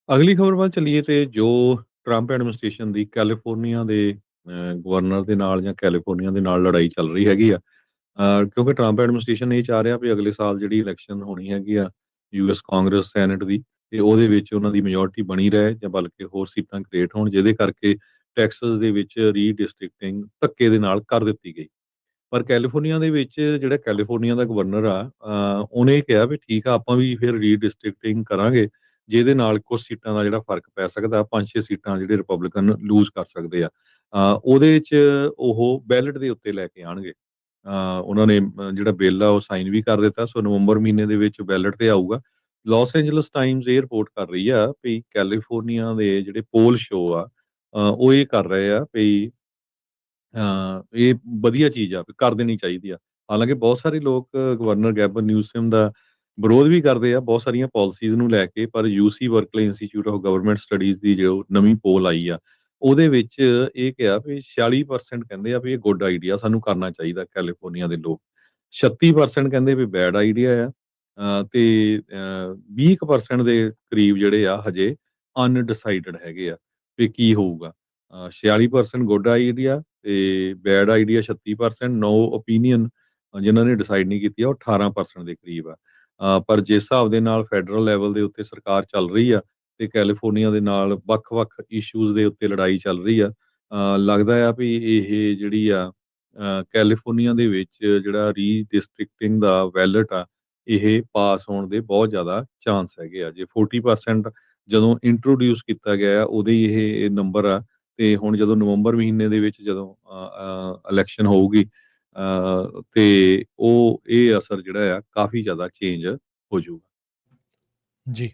ਅਗਲੀ ਖਬਰ ਵੱਲ ਚੱਲੀਏ ਤੇ ਜੋ ਟਰੰਪ ਐਡਮਿਨਿਸਟ੍ਰੇਸ਼ਨ ਦੀ ਕੈਲੀਫੋਰਨੀਆ ਦੇ ਗਵਰਨਰ ਦੇ ਨਾਲ ਜਾਂ ਕੈਲੀਫੋਰਨੀਆ ਦੇ ਨਾਲ ਲੜਾਈ ਚੱਲ ਰਹੀ ਹੈਗੀ ਆ। ਕਿਉਂਕਿ ਟਰੰਪ ਐਡਮਿਨਿਸਟ੍ਰੇਸ਼ਨ ਇਹ ਚਾਹ ਰਿਹਾ ਵੀ ਅਗਲੇ ਸਾਲ ਜਿਹੜੀ ਇਲੈਕਸ਼ਨ ਹੋਣੀ ਹੈਗੀ ਆ ਯੂਐਸ ਕਾਂਗਰਸ ਸੈਨੇਟ ਦੀ, ਤੇ ਉਹਦੇ ਵਿੱਚ ਉਹਨਾਂ ਦੀ ਮੈਜੋਰਟੀ ਬਣੀ ਰਹੇ ਜਾਂ ਬਲਕਿ ਹੋਰ ਸੀਟਾਂ ਕ੍ਰੀਏਟ ਹੋਣ, ਜਿਹਦੇ ਕਰਕੇ ਟੈਕਸਸ ਦੇ ਵਿੱਚ ਰੀਡਿਸਟ੍ਰਿਕਟਿੰਗ ਧੱਕੇ ਦੇ ਨਾਲ ਕਰ ਦਿੱਤੀ ਗਈ। ਪਰ ਕੈਲੀਫੋਰਨੀਆ ਦੇ ਵਿੱਚ ਜਿਹੜਾ ਕੈਲੀਫੋਰਨੀਆ ਦਾ ਗਵਰਨਰ ਆ, ਉਹਨੇ ਕਿਹਾ ਵੀ ਠੀਕ ਆ, ਆਪਾਂ ਵੀ ਫਿਰ ਰੀਡਿਸਟ੍ਰਿਕਟਿੰਗ ਕਰਾਂਗੇ, ਜਿਹਦੇ ਨਾਲ ਕੁਝ ਸੀਟਾਂ ਦਾ ਜਿਹੜਾ ਫਰਕ ਪੈ ਸਕਦਾ, 5-6 ਸੀਟਾਂ ਜਿਹੜੇ ਰਿਪਬਲਿਕਨ ਲੂਜ਼ ਕਰ ਸਕਦੇ ਆ। ਉਹਦੇ 'ਚ ਉਹ ਬੈਲਟ ਦੇ ਉੱਤੇ ਲੈ ਕੇ ਆਣਗੇ। ਉਹਨਾਂ ਨੇ ਜਿਹੜਾ ਬਿੱਲ ਆ ਉਹ ਸਾਈਨ ਵੀ ਕਰ ਦਿੱਤਾ, ਸੋ ਨਵੰਬਰ ਮਹੀਨੇ ਦੇ ਵਿੱਚ ਬੈਲਟ ਤੇ ਆਊਗਾ। ਲਾਸ ਐਂਜਲਸ ਟਾਈਮਜ਼ ਇਹ ਰਿਪੋਰਟ ਕਰ ਰਹੀ ਆ ਵੀ ਕੈਲੀਫੋਰਨੀਆ ਦੇ ਜਿਹੜੇ ਪੋਲ ਸ਼ੋ ਆ, ਉਹ ਇਹ ਕਰ ਰਹੇ ਆ ਵੀ ਇਹ ਵਧੀਆ ਚੀਜ਼ ਆ, ਵੀ ਕਰ ਦੇਣੀ ਚਾਹੀਦੀ ਆ। ਹਾਲਾਂਕਿ ਬਹੁਤ ਸਾਰੇ ਲੋਕ ਗਵਰਨਰ ਗੈਬਨ ਨਿਊਸਮ ਦਾ ਵਿਰੋਧ ਵੀ ਕਰਦੇ ਆ ਬਹੁਤ ਸਾਰੀਆਂ ਪਾਲਿਸੀਜ਼ ਨੂੰ ਲੈ ਕੇ, ਪਰ UC Berkeley institute of government studies ਦੀ ਜੋ ਨਵੀਂ ਪੋਲ ਆਈ ਆ, ਉਹਦੇ ਵਿੱਚ ਇਹ ਕਿਹਾ ਵੀ 46% ਕਹਿੰਦੇ ਆ ਵੀ ਇਹ ਗੁੱਡ ਆਈਡੀਆ, ਸਾਨੂੰ ਕਰਨਾ ਚਾਹੀਦਾ ਕੈਲੀਫੋਰਨੀਆ ਦੇ ਲੋਕ। 36% ਕਹਿੰਦੇ ਵੀ ਬੈਡ ਆਈਡੀਆ ਆ। ਤੇ 20% ਦੇ ਕਰੀਬ ਜਿਹੜੇ ਆ ਹਜੇ ਅਨਡਿਸਾਈਡਡ ਹੈਗੇ ਆ ਵੀ ਕੀ ਹੋਊਗਾ। 46% ਗੁੱਡ ਆਈਡੀਆ ਤੇ ਬੈਡ ਆਈਡੀਆ 36%, ਨੋ ਓਪੀਨੀਅਨ ਜਿਨ੍ਹਾਂ ਨੇ ਡਿਸਾਈਡ ਨਹੀਂ ਕੀਤੀ ਆ ਉਹ 18% ਦੇ ਕਰੀਬ ਆ। ਪਰ ਜਿਸ ਹਿਸਾਬ ਦੇ ਨਾਲ ਫੈਡਰਲ ਲੈਵਲ ਦੇ ਉੱਤੇ ਸਰਕਾਰ ਚੱਲ ਰਹੀ ਆ ਤੇ ਕੈਲੀਫੋਰਨੀਆ ਦੇ ਨਾਲ ਵੱਖ-ਵੱਖ ਇਸ਼ੂਜ਼ ਦੇ ਉੱਤੇ ਲੜਾਈ ਚੱਲ ਰਹੀ ਆ, ਲੱਗਦਾ ਆ ਵੀ ਇਹ ਜਿਹੜੀ ਆ ਕੈਲੀਫੋਰਨੀਆ ਦੇ ਵਿੱਚ ਜਿਹੜਾ ਰੀਡਿਸਟ੍ਰਿਕਟਿੰਗ ਦਾ ਬੈਲਟ ਆ, ਇਹ ਪਾਸ ਹੋਣ ਦੇ ਬਹੁਤ ਜ਼ਿਆਦਾ ਚਾਂਸ ਹੈਗੇ ਆ। ਜੇ 40% ਜਦੋਂ ਇੰਟਰੋਡਿਊਸ ਕੀਤਾ ਗਿਆ ਆ, ਉਦੋਂ ਹੀ ਇਹ ਨੰਬਰ ਆ, ਤੇ ਹੁਣ ਜਦੋਂ ਨਵੰਬਰ ਮਹੀਨੇ ਦੇ ਵਿੱਚ ਜਦੋਂ ਇਲੈਕਸ਼ਨ ਹੋਊਗੀ, ਤੇ ਉਹ ਇਹ ਅਸਰ ਜਿਹੜਾ ਆ ਕਾਫੀ ਜ਼ਿਆਦਾ ਚੇਂਜ ਹੋ ਜਾਊਗਾ। ਜੀ।